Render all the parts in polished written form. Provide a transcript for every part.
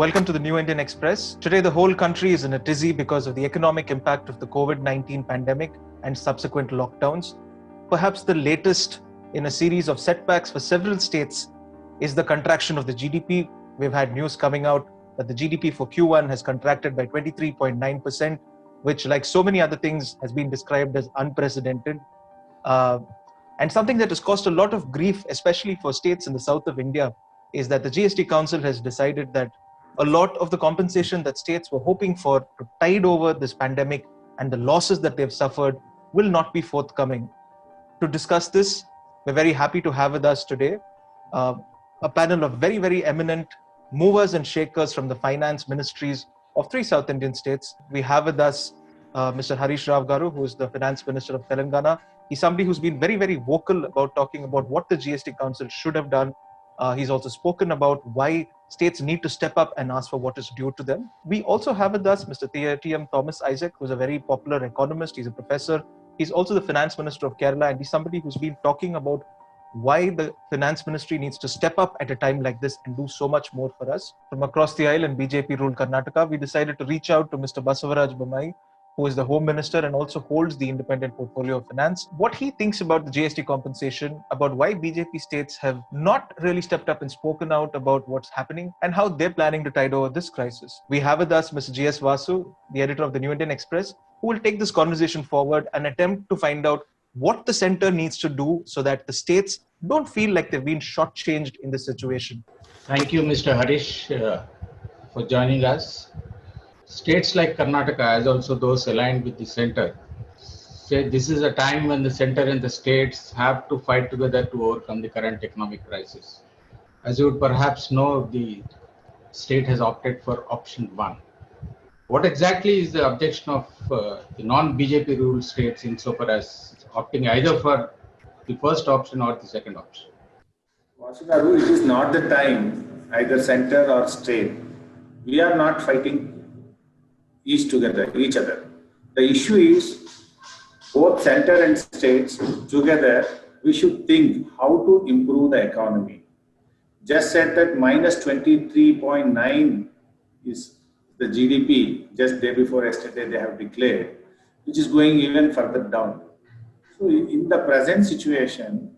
Welcome to the New Indian Express. Today, the whole country is in a tizzy because of the economic impact of the COVID-19 pandemic and subsequent lockdowns. Perhaps the latest in a series of setbacks for several states is the contraction of the GDP. We've had news coming out that the GDP for Q1 has contracted by 23.9%, which, like so many other things, has been described as unprecedented. And something that has caused a lot of grief, especially for states in the south of India, is that the GST Council has decided that a lot of the compensation that states were hoping for to tide over this pandemic and the losses that they've suffered will not be forthcoming. To discuss this, we're very happy to have with us today a panel of very, very eminent movers and shakers from the finance ministries of three South Indian states. We have with us Mr. Harish Rao Garu, who is the Finance Minister of Telangana. He's somebody who's been very, very vocal about talking about what the GST Council should have done. He's also spoken about why states need to step up and ask for what is due to them. We also have with us Mr. T.M. Thomas Isaac, who's a very popular economist. He's a professor. He's also the Finance Minister of Kerala, and he's somebody who's been talking about why the Finance Ministry needs to step up at a time like this and do so much more for us. From across the aisle in BJP-ruled Karnataka, we decided to reach out to Mr. Basavaraj Bommai, who is the Home Minister and also holds the independent portfolio of finance, what he thinks about the GST compensation, about why BJP states have not really stepped up and spoken out about what's happening, and how they're planning to tide over this crisis. We have with us Mr. G.S. Vasu, the editor of the New Indian Express, who will take this conversation forward and attempt to find out what the center needs to do so that the states don't feel like they've been shortchanged in this situation. Thank you, Mr. Harish, for joining us. States like Karnataka, as also those aligned with the center, say this is a time when the center and the states have to fight together to overcome the current economic crisis. As you would perhaps know, the state has opted for option 1. What exactly is the objection of the non-BJP ruled states insofar as opting either for the first option or the second option? Vasugaru, it is not the time, either center or state. We are not fighting each other. The issue is both center and states together, we should think how to improve the economy. Just said that minus 23.9 is the GDP, just day before yesterday they have declared, which is going even further down. So in the present situation,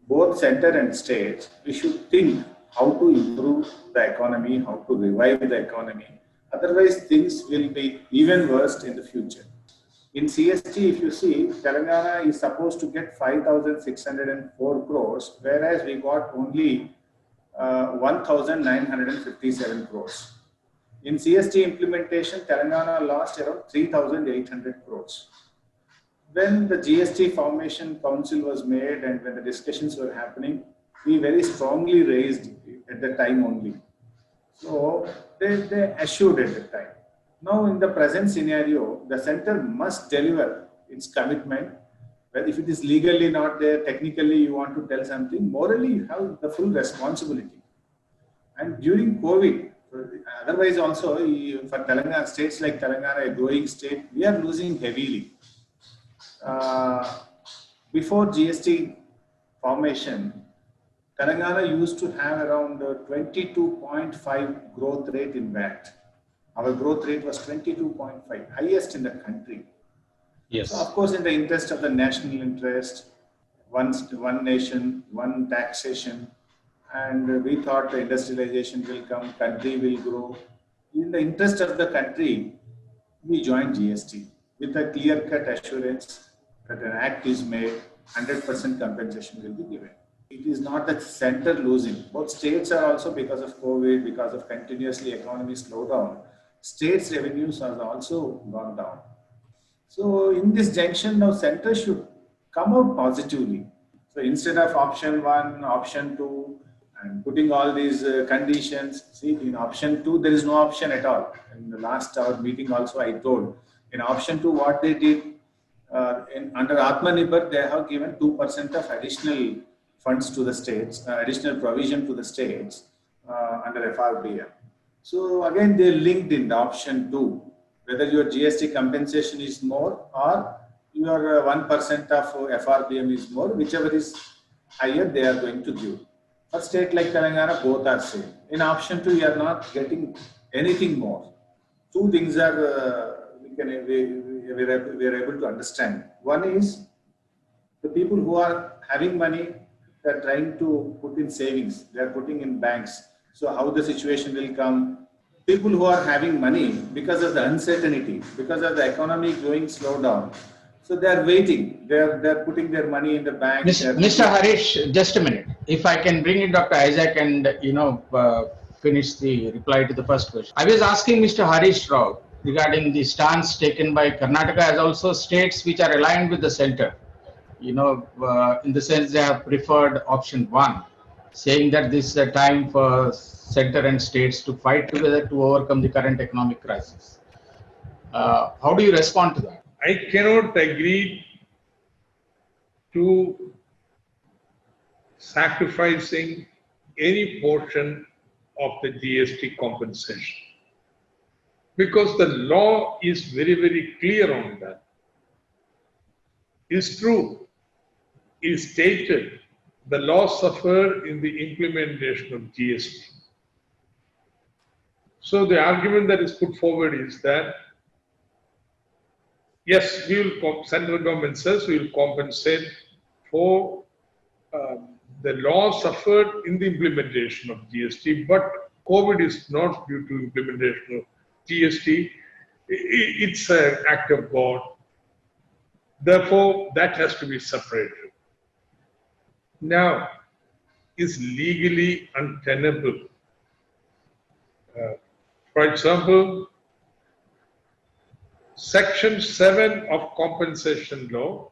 both center and states, we should think how to improve the economy, how to revive the economy. Otherwise, things will be even worse in the future. In CST, if you see, Telangana is supposed to get 5,604 crores, whereas we got only 1,957 crores. In CST implementation, Telangana lost around 3,800 crores. When the GST Formation Council was made and when the discussions were happening, we very strongly raised at the time only. So they assured at the time. Now in the present scenario, the center must deliver its commitment. But if it is legally not there, technically you want to tell something, morally you have the full responsibility. And during COVID, otherwise also for Telangana, states like Telangana, a growing state, we are losing heavily. Before GST formation, Telangana used to have around 22.5 growth rate in VAT. Our growth rate was 22.5, highest in the country. Yes. So of course, in the interest of the national interest, one nation, one taxation, and we thought the industrialization will come, country will grow. In the interest of the country, we joined GST with a clear-cut assurance that an act is made, 100% compensation will be given. It is not that center losing. Both states are also, because of COVID, because of continuously economy slowdown, states' revenues have also gone down. So in this junction, now center should come out positively. So instead of option 1, option 2, and putting all these conditions, see in option 2, there is no option at all. In the last our meeting also I told, in option 2, what they did, under Atmanirbhar, they have given 2% of additional funds to the states, additional provision to the states under FRBM. So again, they linked in the option 2, whether your GST compensation is more or your 1% of FRBM is more, whichever is higher, they are going to give. A state like Telangana, both are same. In option 2, you are not getting anything more. Two things are we are able to understand. One is the people who are having money, they are trying to put in savings, they are putting in banks. So how the situation will come? People who are having money because of the uncertainty, because of the economy going slow down, so they are waiting. They are putting their money in the bank. Mr. Harish, just a minute. If I can bring in Dr. Isaac and finish the reply to the first question. I was asking Mr. Harish Rao regarding the stance taken by Karnataka as also states which are aligned with the center. In the sense they have preferred option 1, saying that this is a time for center and states to fight together to overcome the current economic crisis. How do you respond to that? I cannot agree to sacrificing any portion of the GST compensation, because the law is very, very clear on that. It's true. It's stated the law suffered in the implementation of GST. So the argument that is put forward is that yes, central government says we will compensate for the law suffered in the implementation of GST, but COVID is not due to implementation of GST. It's an act of God. Therefore, that has to be separated. Now, it's legally untenable. For example, Section 7 of compensation law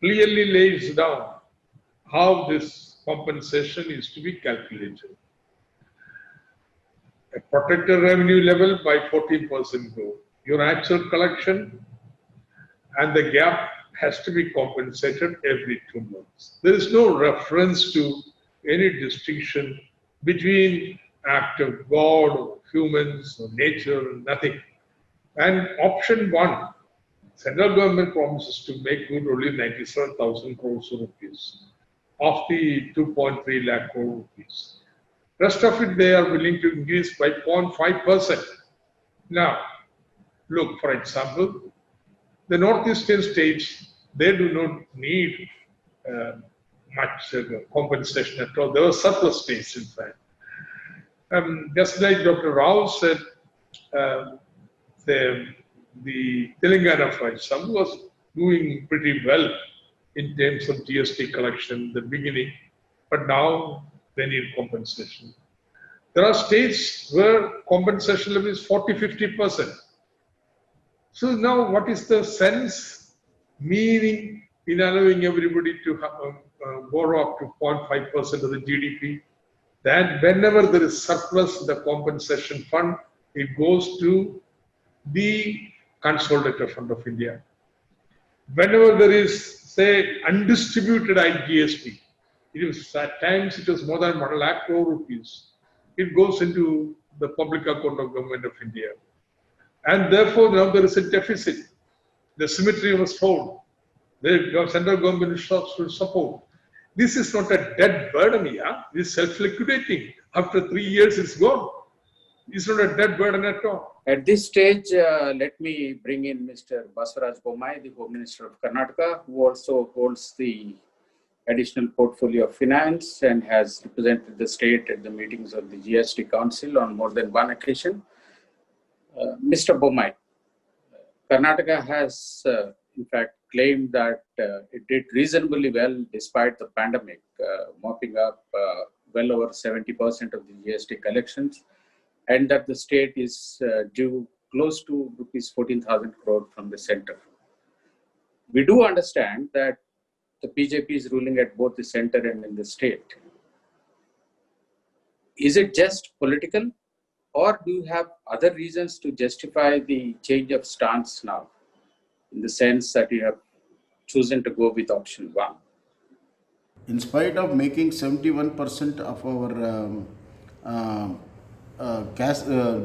clearly lays down how this compensation is to be calculated. A protected revenue level by 14% growth. Your actual collection and the gap has to be compensated every 2 months. There is no reference to any distinction between act of God or humans or nature, nothing. And option 1, central government promises to make good only 97,000 crores of rupees of the 2.3 lakh crore rupees. Rest of it they are willing to increase by 0.5%. Now, look, for example, the northeastern states, they do not need much compensation at all. There were surplus states, in fact. Just like Dr. Rao said, the Telangana, for example, was doing pretty well in terms of GST collection in the beginning, but now they need compensation. There are states where compensation level is 40-50%. So now what is the sense, meaning in allowing everybody to borrow up to 0.5% of the GDP? That whenever there is surplus in the compensation fund, it goes to the Consolidated Fund of India. Whenever there is, say, undistributed GST, at times it was more than 1 lakh crore rupees. It goes into the public account of Government of India. And therefore, now there is a deficit. The symmetry was told. The central government should support. This is not a dead burden, yeah. It is self-liquidating. After 3 years, it's gone. It's not a dead burden at all. At this stage, let me bring in Mr. Basuraj Bommai, the Home Minister of Karnataka, who also holds the additional portfolio of finance and has represented the state at the meetings of the GST Council on more than one occasion. Mr. Bommai, Karnataka has in fact claimed that it did reasonably well despite the pandemic, mopping up well over 70% of the GST collections, and that the state is due close to rupees 14,000 crore from the center. We do understand that the BJP is ruling at both the center and in the state. Is it just political, or do you have other reasons to justify the change of stance now, in the sense that you have chosen to go with option 1? In spite of making 71% of our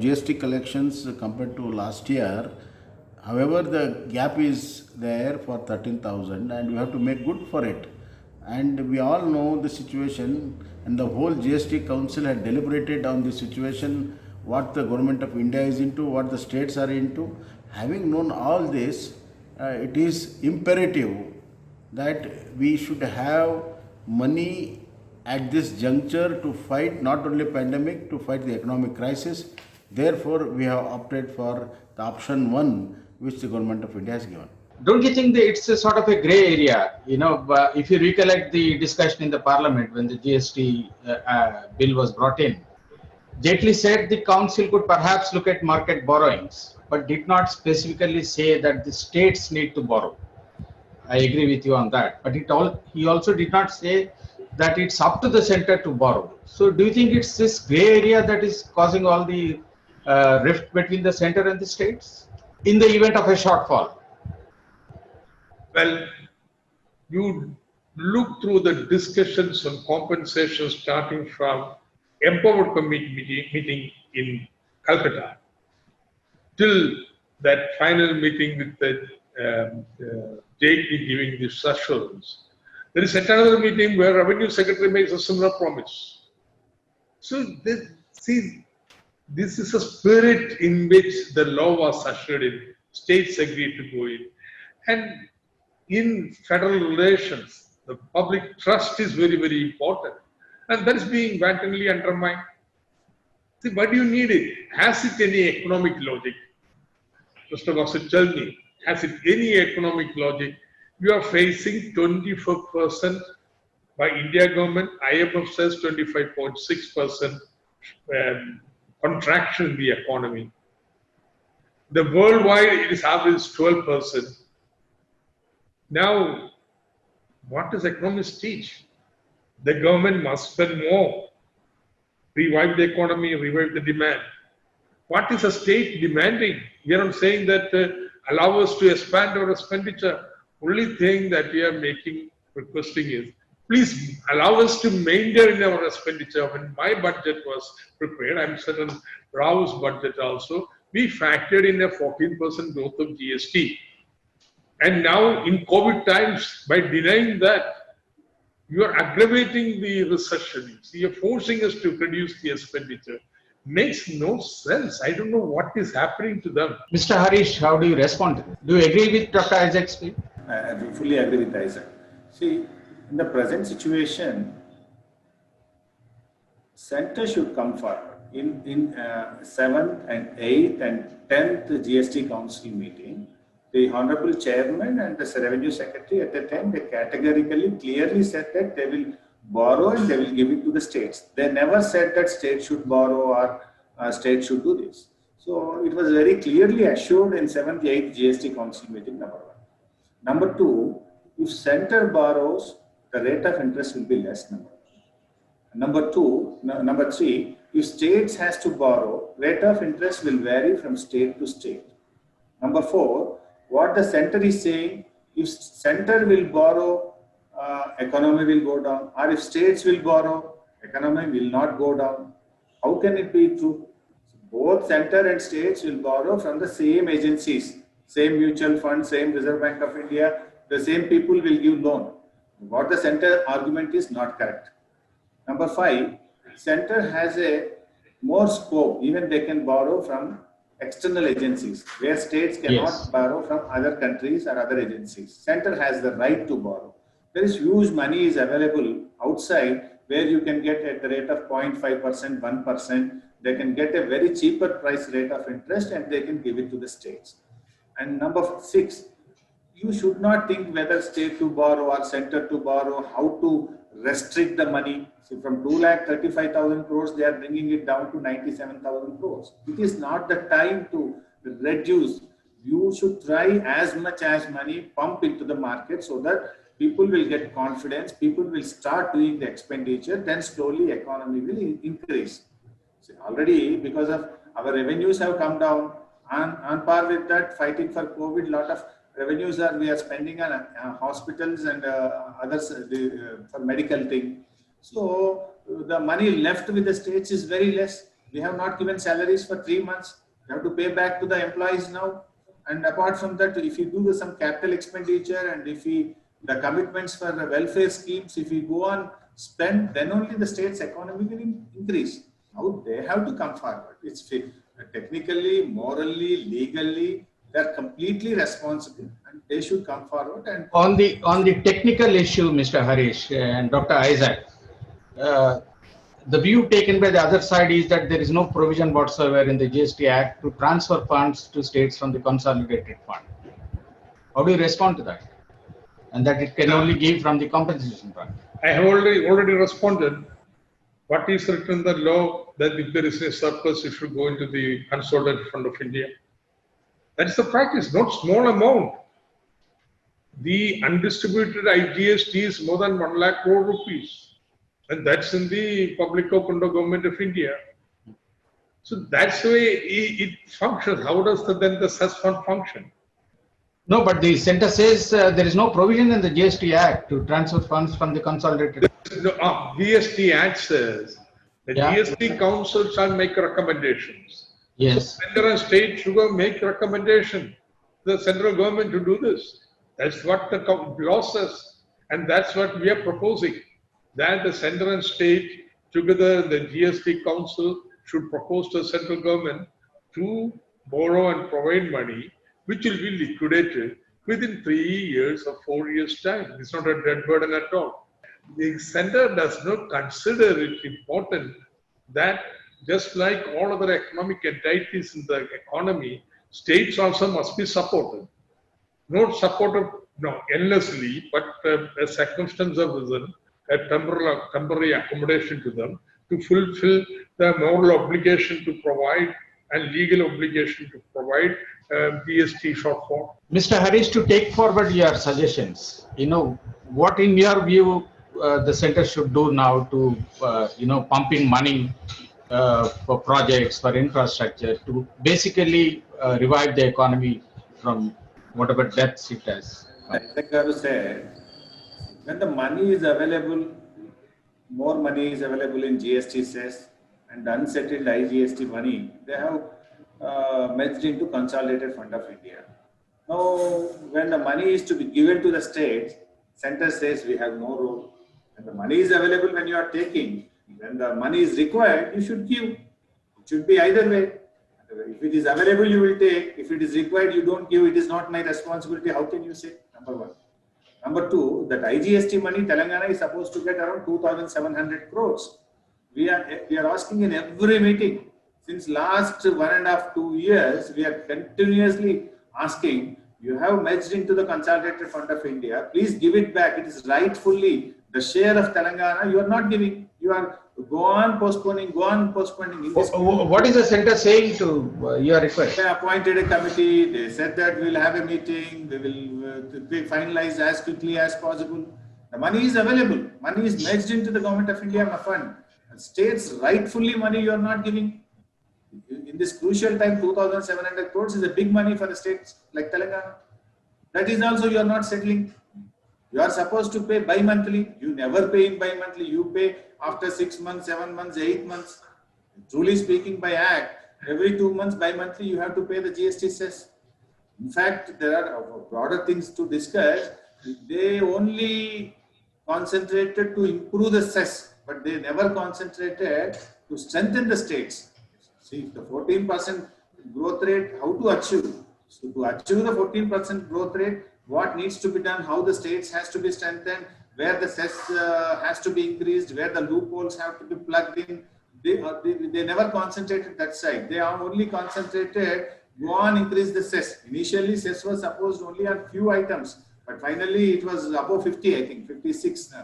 GST collections compared to last year, however, the gap is there for 13,000 and we have to make good for it. and we all know the situation, and the whole GST Council had deliberated on the situation, what the government of India is into, what the states are into. Having known all this, it is imperative that we should have money at this juncture to fight not only pandemic, to fight the economic crisis. Therefore, we have opted for the option one, which the government of India has given. Don't you think that it's a sort of a gray area? If you recollect the discussion in the parliament when the GST bill was brought in, Jaitley said the council could perhaps look at market borrowings, but did not specifically say that the states need to borrow. I agree with you on that. But he also did not say that it's up to the center to borrow. So do you think it's this gray area that is causing all the rift between the center and the states in the event of a shortfall? Well, you look through the discussions on compensation starting from Empowered Committee meeting in Calcutta till that final meeting with the JP giving this assurance. There is another meeting where Revenue Secretary makes a similar promise. So this is a spirit in which the law was ushered in. States agreed to go in. And in federal relations, the public trust is very, very important. And that is being wantonly undermined. See, why do you need it? Has it any economic logic? Mr. Vasu, tell me, has it any economic logic? You are facing 24% by India government. IMF says 25.6% contraction in the economy. The worldwide, it is average 12%. Now, what does economists teach? The government must spend more, revive the economy, revive the demand. What is a state demanding? We are not saying that allow us to expand our expenditure. Only thing that we are requesting is, please allow us to maintain our expenditure. When my budget was prepared, I'm certain Rao's budget also, we factored in a 14% growth of GST. And now in COVID times, by denying that, you are aggravating the recession. You are forcing us to reduce the expenditure. Makes no sense. I don't know what is happening to them. Mr. Harish, how do you respond? Do you agree with Dr. Isaac's view? I fully agree with Isaac. See, in the present situation, center should come forward. In 7th and 8th and 10th GST Council meeting, the Honorable Chairman and the Revenue Secretary at the time, they categorically clearly said that they will borrow and they will give it to the states. They never said that states should borrow or states should do this. So it was very clearly assured in 7th, 8th GST Council meeting, number one. Number two, if center borrows, the rate of interest will be less, number one. Number three, if states has to borrow, rate of interest will vary from state to state. Number four, what the center is saying, if center will borrow, economy will go down, or if states will borrow, economy will not go down. How can it be true? Both center and states will borrow from the same agencies, same mutual fund, same Reserve Bank of India, the same people will give loan. What the center argument is not correct. Number five, center has a more scope, even they can borrow from external agencies, where states cannot borrow from other countries or other agencies. Center has the right to borrow. There is huge money is available outside where you can get at the rate of 0.5%, 1%. They can get a very cheaper price rate of interest and they can give it to the states. And number six, you should not think whether state to borrow or center to borrow, how to restrict the money. So from 2,35,000 crores, they are bringing it down to 97,000 crores. It is not the time to reduce. You should try as much as money pump into the market so that people will get confidence, people will start doing the expenditure, then slowly economy will increase. So already because of our revenues have come down, on par with that, fighting for COVID, lot of revenues we are spending on hospitals and others for medical thing. So the money left with the states is very less. We have not given salaries for 3 months. We have to pay back to the employees now. And apart from that, if you do some capital expenditure and if we The commitments for the welfare schemes, if we go on spend, then only the state's economy will increase. Now they have to come forward. It's technically, morally, legally, they're completely responsible and they should come forward. And on the technical issue, Mr. Harish and Dr. Isaac, the view taken by the other side is that there is no provision whatsoever in the GST Act to transfer funds to states from the consolidated fund. How do you respond to that? And that it can only give from the compensation fund. I have already responded. What is written in the law that if there is a surplus, it should go into the consolidated fund of India. That is the practice, not small amount. The undistributed IGST is more than 1 lakh crore rupees. And that's in the public open to government of India. So that's the way it functions. How does then the cess fund function? No, but the center says there is no provision in the GST Act to transfer funds from the consolidated. The GST Act says the GST Council shall make recommendations. Yes. So center and state should make recommendation to the central government to do this. That's what the law says. And that's what we are proposing. That the center and state together, the GST Council should propose to the central government to borrow and provide money which will be liquidated within 3 years or 4 years' time. It's not a dead burden at all. The center does not consider it important that just like all other economic entities in the economy, states also must be supported. Not supported endlessly, but a circumstance of reason, a temporary accommodation to them to fulfill the moral obligation to provide and legal obligation to provide GST shortfall. Mr. Harish, to take forward your suggestions, what in your view the center should do now to, pumping money for projects, for infrastructure, to basically revive the economy from whatever depths it has? Like Garu said, when the money is available, more money is available in GST cess and unsettled IGST money, they have merged into consolidated fund of India. Now, when the money is to be given to the states, center says we have no role. When the money is available, when you are taking, when the money is required, you should give. It should be either way. If it is available, you will take. If it is required, you don't give. It is not my responsibility. How can you say? Number one. Number two, that IGST money, Telangana is supposed to get around 2,700 crores. We are asking in every meeting. Since last 1.5 to 2 years, we are continuously asking, you have merged into the consolidated fund of India. Please give it back. It is rightfully the share of Telangana. You are not giving. You are go on postponing. What is the center saying to your request? They appointed a committee. They said that we will have a meeting. They will finalize as quickly as possible. The money is available. Money is merged into the government of India fund. States rightfully money you are not giving. In this crucial time, 2,700 crores is a big money for the states like Telangana. That is also you are not settling. You are supposed to pay bi-monthly. You never pay in bi-monthly. You pay after 6 months, 7 months, 8 months. Truly speaking, by act, every 2 months bi-monthly you have to pay the GST cess. In fact, there are broader things to discuss. They only concentrated to improve the cess, but they never concentrated to strengthen the states. See, the 14% growth rate, how to achieve? So to achieve the 14% growth rate, what needs to be done, how the states has to be strengthened, where the cess has to be increased, where the loopholes have to be plugged in. They never concentrated that side. They are only concentrated, go on increase the cess. Initially, cess was supposed only on few items, but finally it was above 50, I think, 56.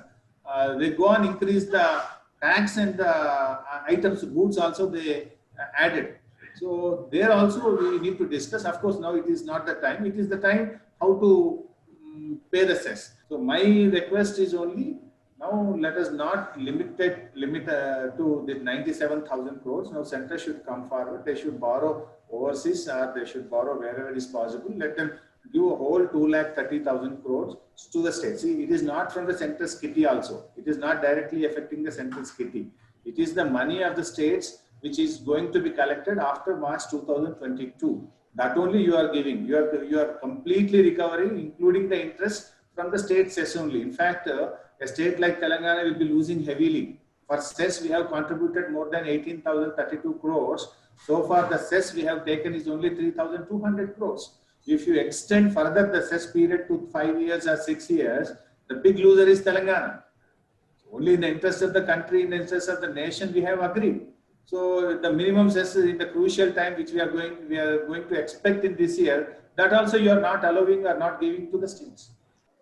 They go on increase the tax and the items, goods also they added. So there also we need to discuss. Of course, now it is not the time. It is the time how to pay the cess. So my request is only now let us not limit to the 97,000 crores. Now center should come forward. They should borrow overseas or they should borrow wherever it is possible. Let them give a whole 230,000 crores to the state. See, it is not from the center's kitty also. It is not directly affecting the center's kitty. It is the money of the states which is going to be collected after March 2022. That only you are giving. You are completely recovering, including the interest from the state cess only. In fact, a state like Telangana will be losing heavily. For cess, we have contributed more than 18,032 crores. So far, the cess we have taken is only 3,200 crores. If you extend further the cess period to 5 years or 6 years, the big loser is Telangana. Only in the interest of the country, in the interest of the nation, we have agreed. So the minimum cess in the crucial time which we are going to expect in this year, that also you are not allowing or not giving to the states.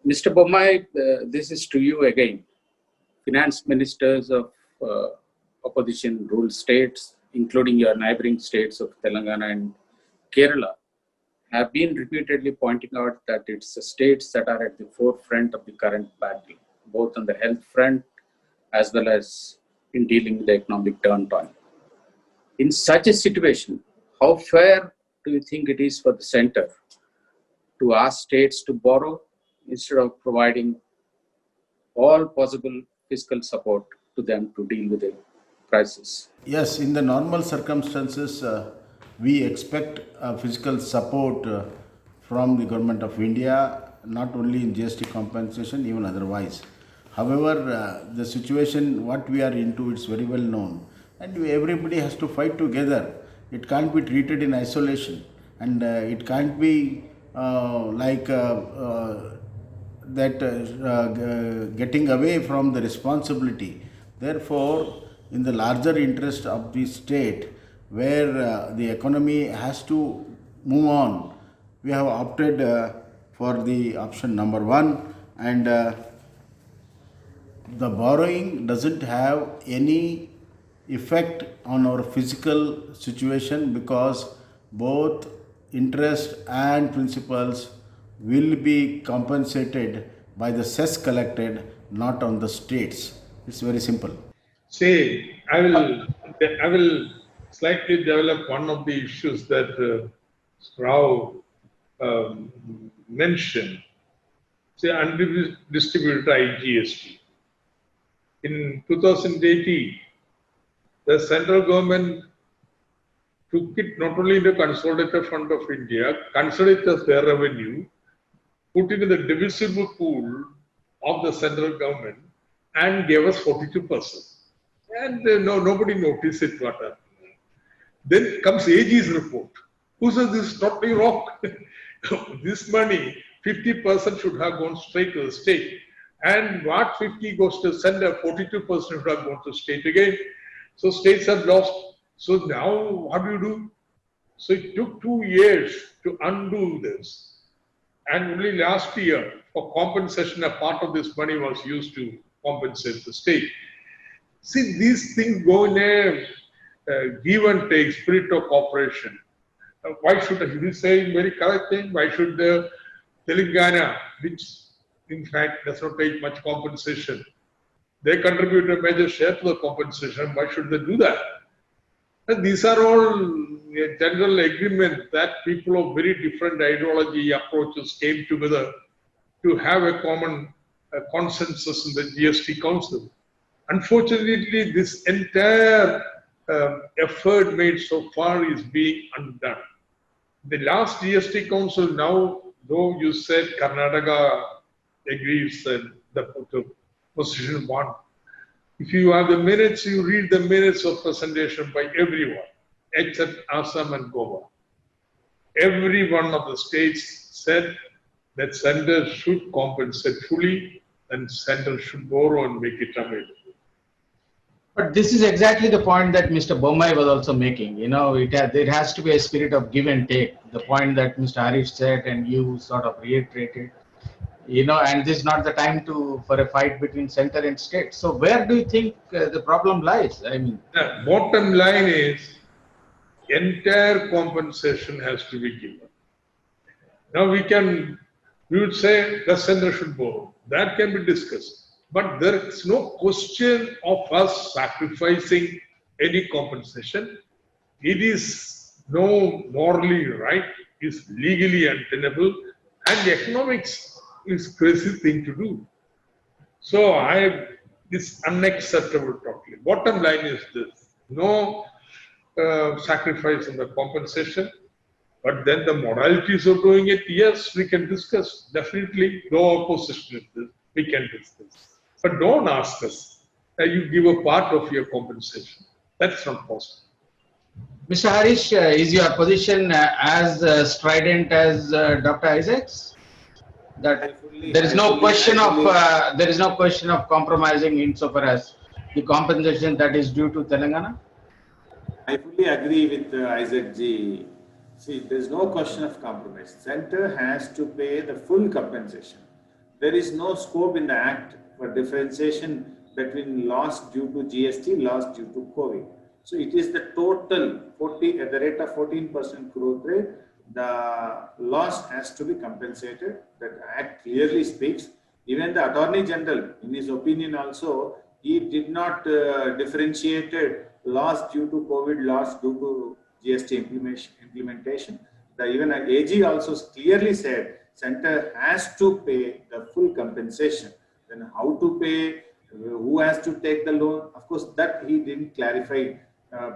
Mr. Bommai, this is to you again. Finance ministers of opposition ruled states, including your neighboring states of Telangana and Kerala, have been repeatedly pointing out that it's the states that are at the forefront of the current battle, both on the health front as well as in dealing with the economic downturn. In such a situation, how fair do you think it is for the center to ask states to borrow instead of providing all possible fiscal support to them to deal with the crisis? Yes, in the normal circumstances, we expect physical support from the government of India, not only in GST compensation, even otherwise. However, the situation what we are into, it's very well known, and everybody has to fight together. It can't be treated in isolation, and it can't be getting away from the responsibility. Therefore, in the larger interest of the state, where the economy has to move on, we have opted for the option number one, and the borrowing doesn't have any effect on our physical situation, because both interest and principals will be compensated by the cess collected, not on the states. It's very simple. See, I will slightly develop one of the issues that Rao mentioned. Say, undistributed GST. In 2018, the central government took it not only in the consolidated fund of India, considered it as their revenue, put it in the divisible pool of the central government, and gave us 42%. And nobody noticed it. What happened. Then comes AG's report, who says this is totally wrong. This money, 50% should have gone straight to the state. And what 50 goes to center, 42% should have gone to state again. So states have lost. So now what do? So it took 2 years to undo this. And only last year, for compensation, a part of this money was used to compensate the state. See, these things go in a give and take spirit of cooperation. Why should he say very correct thing? Why should the Telangana, which in fact does not take much compensation, they contribute a major share to the compensation? Why should they do that? And these are all a general agreement that people of very different ideology approaches came together to have a common consensus in the GST Council. Unfortunately, this entire effort made so far is being undone. The last GST Council now, though you said Karnataka agrees that the position one. If you have the minutes, you read the minutes of presentation by everyone, except Assam and Goa. Every one of the states said that center should compensate fully and center should borrow and make it available. But this is exactly the point that Mr. Bommai was also making. You know, there has to be a spirit of give and take. The point that Mr. Harish said and you sort of reiterated. You know, and this is not the time for a fight between center and state. So where do you think the problem lies? I mean, the bottom line is entire compensation has to be given. Now we would say the center should borrow. That can be discussed. But there is no question of us sacrificing any compensation. It is no morally right, is legally untenable, and the economics is crazy thing to do. So it's unacceptable totally. Bottom line is this: no sacrifice in the compensation. But then the moralities of doing it, yes, we can discuss. Definitely, no opposition in this. We can discuss. But don't ask us that you give a part of your compensation. That's not possible. Mr. Harish, is your position as strident as Dr. Isaac's? That there is no question of compromising insofar as the compensation that is due to Telangana? I fully agree with Isaac G. See, there's no question of compromise. Center has to pay the full compensation. There is no scope in the Act for differentiation between loss due to GST, loss due to COVID. So it is the total 40 at the rate of 14% growth rate. The loss has to be compensated. That Act clearly speaks. Even the Attorney General, in his opinion also, he did not differentiated loss due to COVID, loss due to GST implementation. Even AG also clearly said center has to pay the full compensation. Then how to pay, who has to take the loan? Of course, that he didn't clarify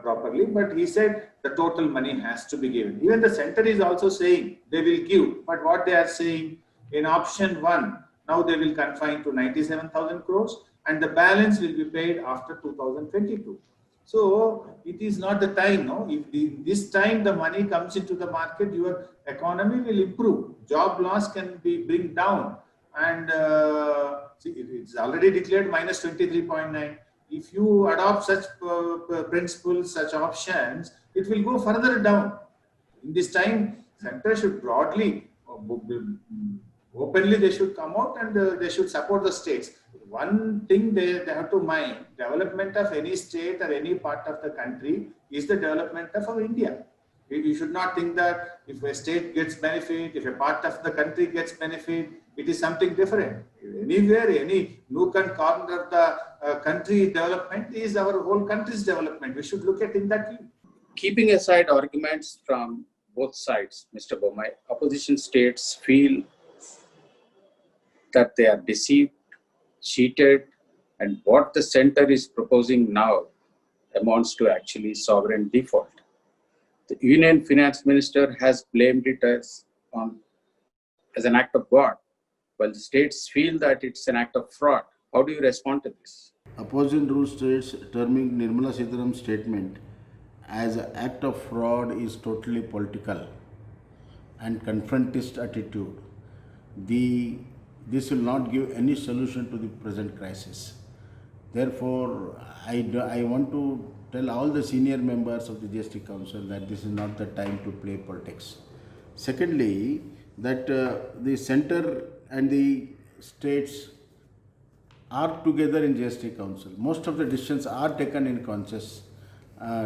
properly, but he said the total money has to be given. Even the center is also saying they will give, but what they are saying in option 1, now they will confine to 97,000 crores and the balance will be paid after 2022. So it is not the time, no? If this time the money comes into the market, your economy will improve. Job loss can be bring down, and see, it's already declared minus 23.9. If you adopt such principles, such options, it will go further down. In this time, center should broadly, openly they should come out and they should support the states. One thing they have to mind, development of any state or any part of the country is the development of India. You should not think that if a state gets benefit, if a part of the country gets benefit, it is something different. Anywhere, any nook and corner of the country development is our whole country's development. We should look at in that view. Keeping aside arguments from both sides, Mr. Bomai, opposition states feel that they are deceived, cheated, and what the center is proposing now amounts to actually sovereign default. The Union Finance Minister has blamed it as an act of God, while the states feel that it's an act of fraud. How do you respond to this? Opposing rule states terming Nirmala Sitharaman's statement as an act of fraud is totally political and confrontist attitude. This will not give any solution to the present crisis. Therefore, I want to tell all the senior members of the GST Council that this is not the time to play politics. Secondly, that the center and the states are together in GST Council. Most of the decisions are taken in conscious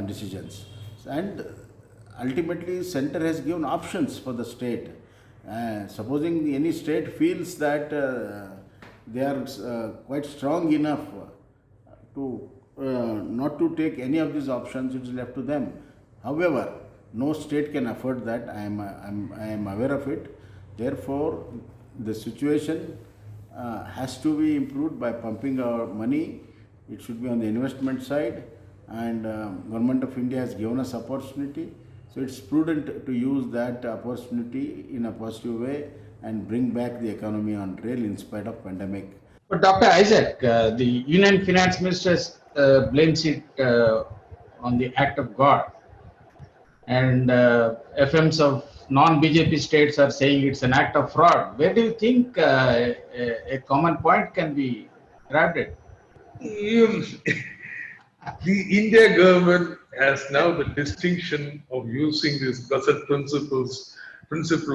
decisions. And ultimately, center has given options for the state. Supposing any state feels that they are quite strong enough to not to take any of these options, it is left to them. However, no state can afford that. I am aware of it. Therefore, the situation has to be improved by pumping our money. It should be on the investment side, and Government of India has given us opportunity. So it's prudent to use that opportunity in a positive way and bring back the economy on rail in spite of pandemic. But Dr. Isaac, the Union Finance Minister blames it on the act of God, and FMs of non-BJP states are saying it's an act of fraud. Where do you think a common point can be arrived at? The India government has now the distinction of using this blessed principle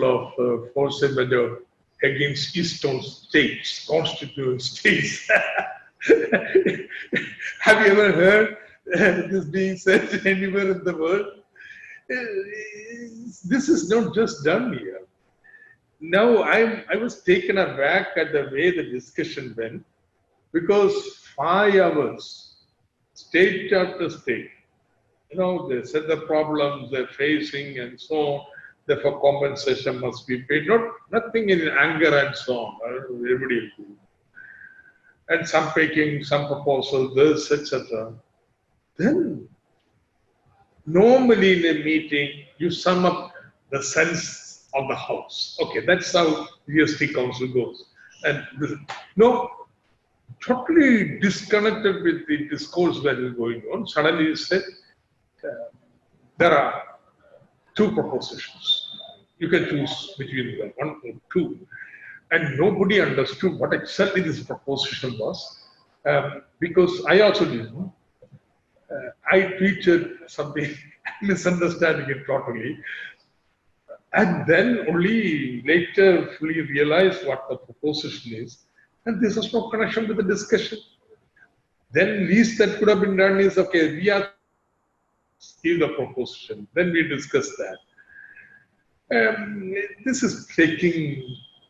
of forcibly against Eastern states, constituent states. Have you ever heard this being said anywhere in the world? This is not just done here. Now I was taken aback at the way the discussion went, because 5 hours, state after state, they said the problems they're facing and so on, therefore compensation must be paid. Nothing in anger and so on. Everybody will do. And some making some proposal, this, etc. Then, normally in a meeting, you sum up the sense of the house. Okay, that's how GST Council goes. And no, totally disconnected with the discourse that is going on. Suddenly he said, there are two propositions. You can choose between them, one or two. And nobody understood what exactly this proposition was. Because I also didn't know. I tweeted something, misunderstanding it totally. And then only later fully realized what the proposition is. And this has no connection with the discussion. Then least that could have been done is, okay, we are give the proposition. Then we discuss that. This is taking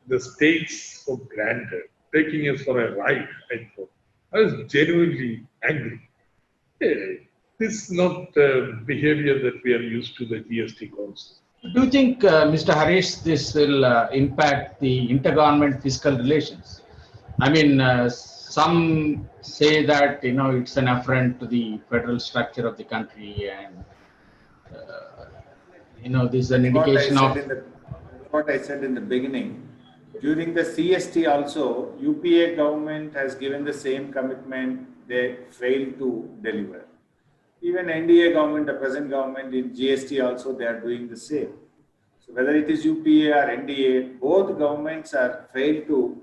the states for granted, taking us for a ride, I thought. I was genuinely angry. This is not behavior that we are used to the GST Council. Do you think, Mr. Harish, this will impact the intergovernment fiscal relations? I mean, some say that it's an affront to the federal structure of the country, and this is an indication of what I said in the beginning. During the CST also, UPA government has given the same commitment. They failed to deliver. Even NDA government, the present government in GST also, they are doing the same. So whether it is UPA or NDA, both governments are failed to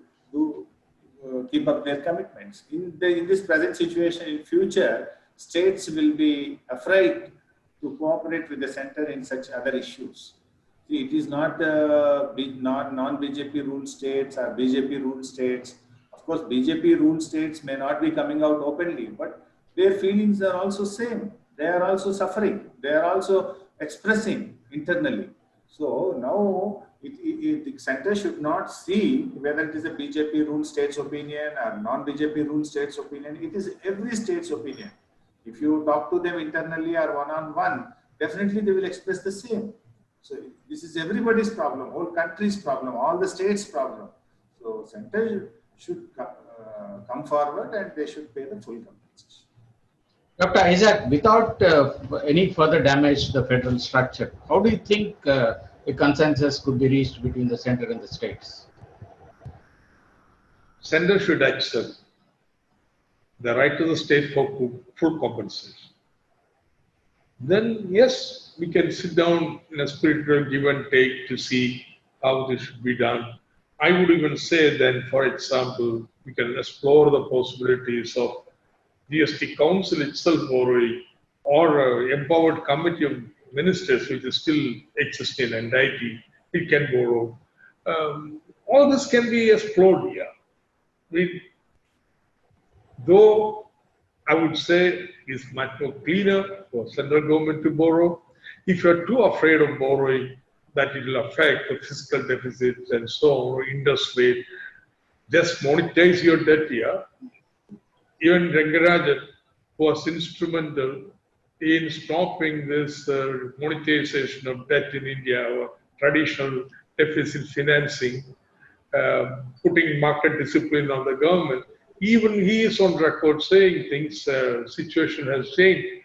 keep up their commitments. In this present situation, in future, states will be afraid to cooperate with the center in such other issues. See, it is not non-BJP ruled states or BJP ruled states. Of course, BJP ruled states may not be coming out openly, but their feelings are also same. They are also suffering. They are also expressing internally. So now the center should not see whether it is a BJP ruled state's opinion or non-BJP ruled state's opinion. It is every state's opinion. If you talk to them internally or one-on-one, definitely they will express the same. So this is everybody's problem, whole country's problem, all the states' problem. So center should come forward and they should pay the full compensation. Dr. Isaac, without any further damage to the federal structure, how do you think a consensus could be reached between the center and the states? Center should accept the right to the state for full compensation. Then yes, we can sit down in a spiritual give and take to see how this should be done. I would even say then, for example, we can explore the possibilities of GST Council itself borrowing, or empowered committee of ministers, which is still existing and NIT, it can borrow. All this can be explored here. Though I would say it's much more cleaner for central government to borrow. If you're too afraid of borrowing, that it will affect the fiscal deficits and so on, or interest rate, just monetize your debt here. Even Rangarajan was instrumental in stopping this monetization of debt in India, or traditional deficit financing, putting market discipline on the government. Even he is on record saying things, situation has changed.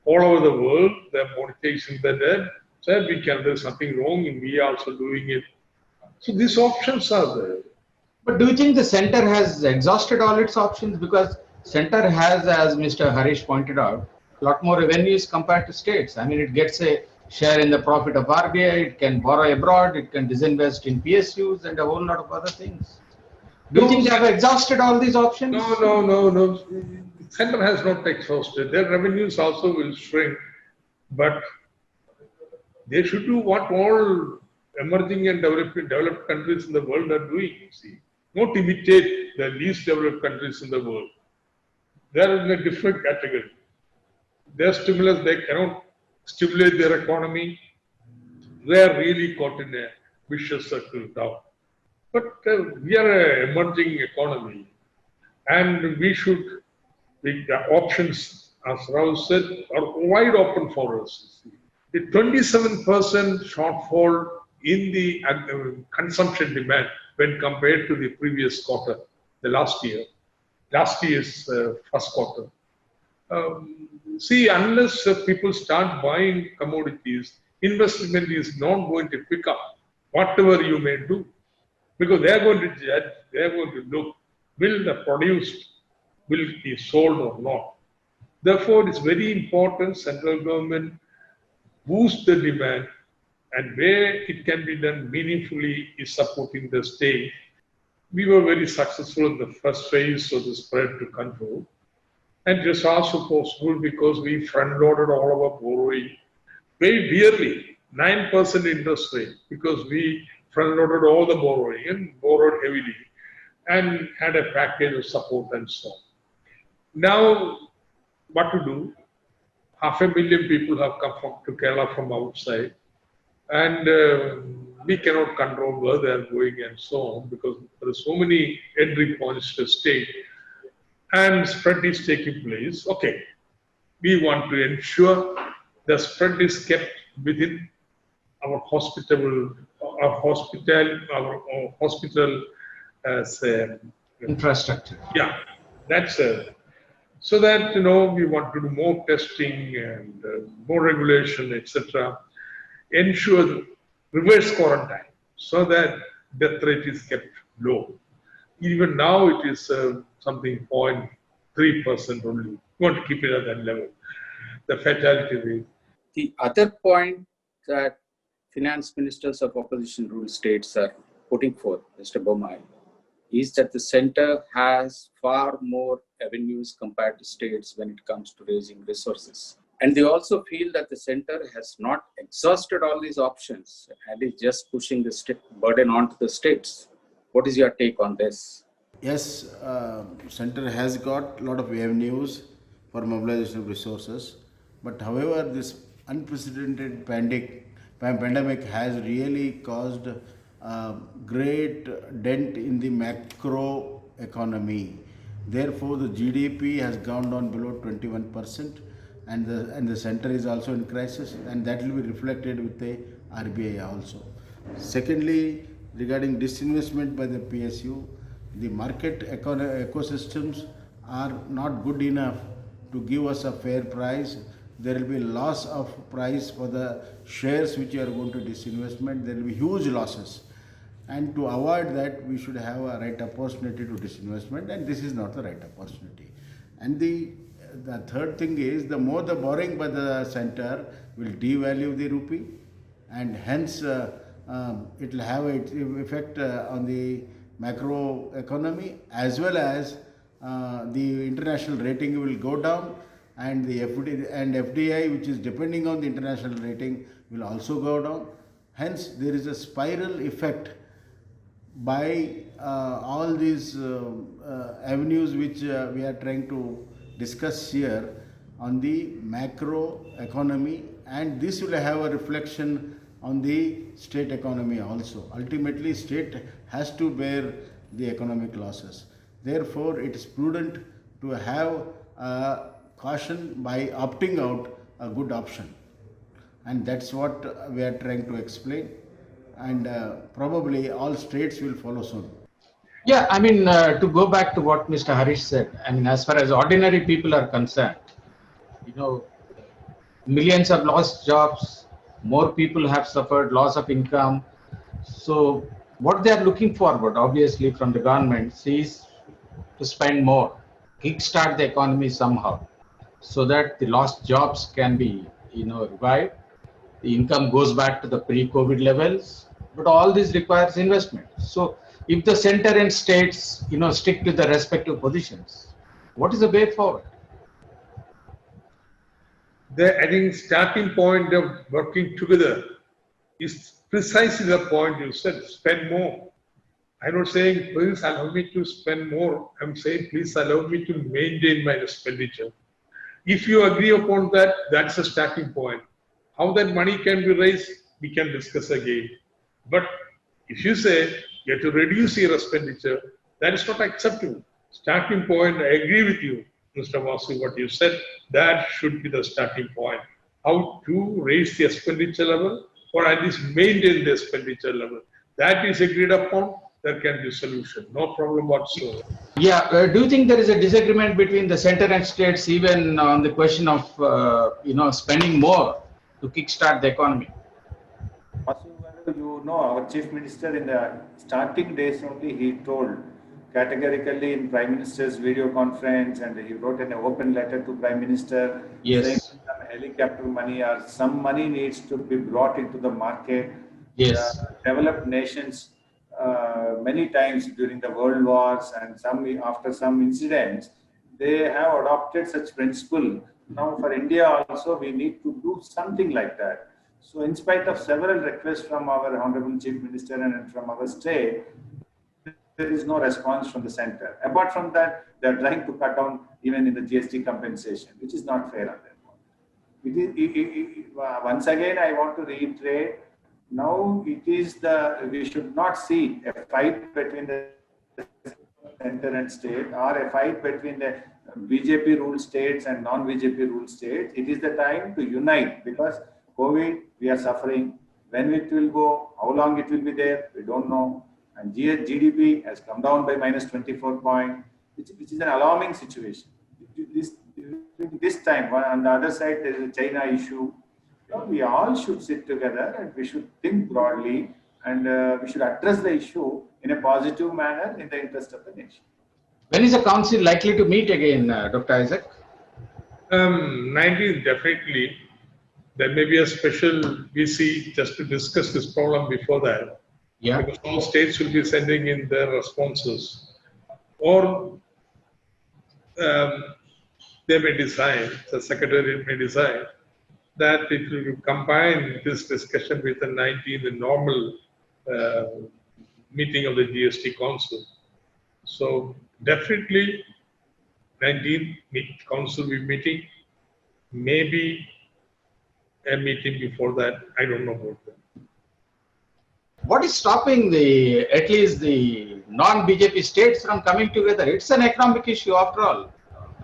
All over the world, they're monetizing the debt. So there's nothing wrong in we also doing it. So these options are there. But do you think the center has exhausted all its options? Because center has, as Mr. Harish pointed out, a lot more revenues compared to states. I mean, it gets a share in the profit of RBI, it can borrow abroad, it can disinvest in PSUs and a whole lot of other things. Do you think they have exhausted all these options? No. The center has not exhausted. Their revenues also will shrink, but they should do what all emerging and developed countries in the world are doing. See, not imitate the least developed countries in the world. They are in a different category. Their stimulus, they cannot stimulate their economy. They are really caught in a vicious circle down. But we are an emerging economy, and the options, as Rao said, are wide open for us. The 27% shortfall in the consumption demand when compared to the previous quarter, the last year's first quarter. See, unless people start buying commodities, investment is not going to pick up whatever you may do, because they are going to judge, they are going to look, will the produced, will be sold or not. Therefore, it's very important central government boost the demand, and where it can be done meaningfully is supporting the state. We were very successful in the first phase of the spread to control, and it was also possible because we front-loaded all our borrowing very dearly, 9% interest rate, because we front-loaded all the borrowing and borrowed heavily and had a package of support and so on. Now, what to do? 500,000 people have come to Kerala from outside, and we cannot control where they are going and so on, because there are so many entry points to the state, and spread is taking place. Okay, we want to ensure the spread is kept within our hospital Infrastructure. yeah, that's so that we want to do more testing and more regulation, etc. Ensure reverse quarantine so that death rate is kept low. Even now it is something 0.3% only. We want to keep it at that level. The fatality rate. The other point that finance ministers of opposition ruled states are putting forth, Mr. Bomai, is that the center has far more avenues compared to states when it comes to raising resources. And they also feel that the center has not exhausted all these options and is just pushing the burden onto the states. What is your take on this? Yes, center has got a lot of avenues for mobilization of resources, but however, this unprecedented pandemic has really caused a great dent in the macro economy. Therefore, the GDP has gone down below 21%, and the center is also in crisis, and that will be reflected with the RBI also. Secondly, regarding disinvestment by the PSU, the market ecosystems are not good enough to give us a fair price. There will be loss of price for the shares which are going to disinvestment. There will be huge losses. And to avoid that, we should have a right opportunity to disinvestment, and this is not the right opportunity. And the third thing is, the more the borrowing by the center will devalue the rupee, and hence it will have an effect on the macro economy, as well as the international rating will go down, and the FDI, which is depending on the international rating, will also go down. Hence, there is a spiral effect by all these avenues which we are trying to discuss here on the macro economy, and this will have a reflection on the state economy also. Ultimately, state has to bear the economic losses. Therefore, it is prudent to have caution by opting out a good option, and that's what we are trying to explain, and probably all states will follow soon. Yeah, I mean, to go back to what Mr. Harish said, I mean, as far as ordinary people are concerned, millions have lost jobs, more people have suffered loss of income. So what they are looking forward, obviously, from the government is to spend more, kickstart the economy somehow, so that the lost jobs can be, revived. The income goes back to the pre-COVID levels, but all this requires investment. So if the center and states, stick to the respective positions, what is the way forward? I think starting point of working together is precisely the point you said, spend more. I'm not saying, please allow me to spend more. I'm saying, please allow me to maintain my expenditure. If you agree upon that, that's a starting point. How that money can be raised, we can discuss again. But if you say you have to reduce your expenditure, that is not acceptable. Starting point, I agree with you, Mr. Vasu, what you said, that should be the starting point. How to raise the expenditure level, or at least maintain the expenditure level. That is agreed upon, there can be a solution. No problem whatsoever. Yeah, do you think there is a disagreement between the center and states even on the question of, spending more to kickstart the economy? know, our Chief Minister in the starting days only, he told categorically in Prime Minister's video conference, and he wrote an open letter to Prime Minister saying Yes. some helicopter money or some money needs to be brought into the market. Yes. Developed nations many times during the world wars and some after some incidents, they have adopted such principle. Now for India also, we need to do something like that. So in spite of several requests from our Honorable Chief Minister and from our state, there is no response from the center. Apart from that, they are trying to cut down even in the GST compensation, which is not fair on their part. Once again, I want to reiterate, now it is we should not see a fight between the center and state, or a fight between the BJP ruled states and non-BJP ruled states. It is the time to unite, because COVID, we are suffering. When it will go, how long it will be there, we don't know. And GDP has come down by minus 24 point, which is an alarming situation. This time, on the other side, there is a China issue. We all should sit together and we should think broadly, and we should address the issue in a positive manner in the interest of the nation. When is the council likely to meet again, Dr. Isaac? 19, definitely. There may be a special VC just to discuss this problem before that. Yeah. Because all states will be sending in their responses. Or they may decide, the secretariat may decide, that it will combine this discussion with the 19th, the normal meeting of the GST Council. So definitely 19th Council will be meeting, maybe a meeting before that, I don't know about that. What is stopping at least the non-BJP states from coming together? It's an economic issue after all.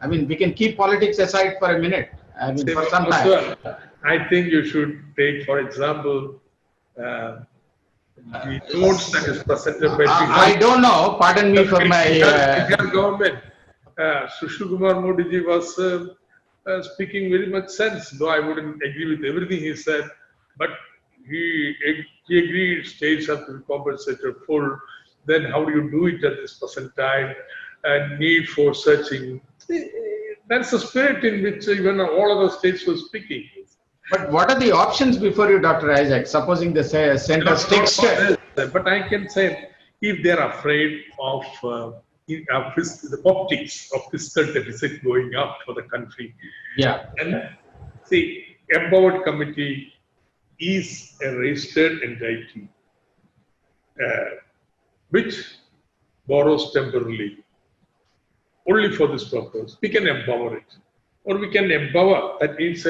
I mean, we can keep politics aside for a minute. I mean, for some time. I think you should take, for example, the notes that is presented by I don't know. Pardon me for my government. Sushil Kumar Modi ji was speaking very much sense, though I wouldn't agree with everything he said, but he agreed states have to be compensated full. Then how do you do it at this present time? And need for searching. That's the spirit in which even all other states were speaking. But what are the options before you, Dr. Isaac? Supposing the center sticks to it. But I can say, if they're afraid of the optics of fiscal deficit going up for the country, yeah. And see, empowered committee is a registered entity which borrows temporarily only for this purpose. We can empower it, or we can empower, that means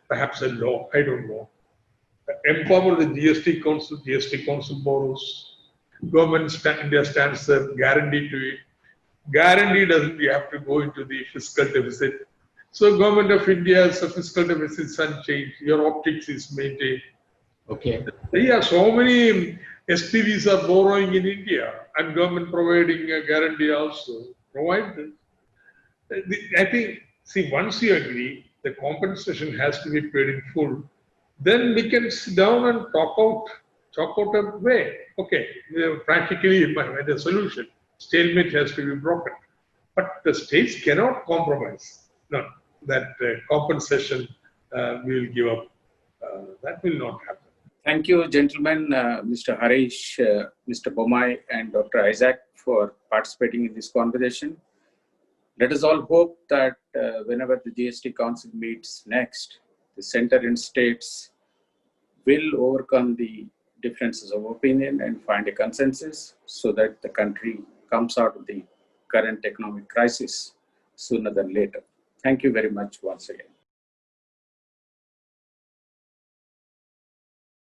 perhaps a law, I don't know. Empower the GST Council borrows, government India stands a guarantee to it. Guarantee doesn't you have to go into the fiscal deficit. So government of India's fiscal deficit is unchanged, your optics is maintained. Okay. There are so many SPVs are borrowing in India, and government providing a guarantee also. Provide this. I think, see, once you agree, the compensation has to be paid in full, then we can sit down and talk out a way. Okay, practically the solution. Stalemate has to be broken. But the states cannot compromise. No, that compensation we will give up. That will not happen. Thank you, gentlemen, Mr. Harish, Mr. Bomai, and Dr. Isaac for participating in this conversation. Let us all hope that whenever the GST Council meets next, the center and states will overcome the differences of opinion and find a consensus so that the country comes out of the current economic crisis sooner than later. Thank you very much once again.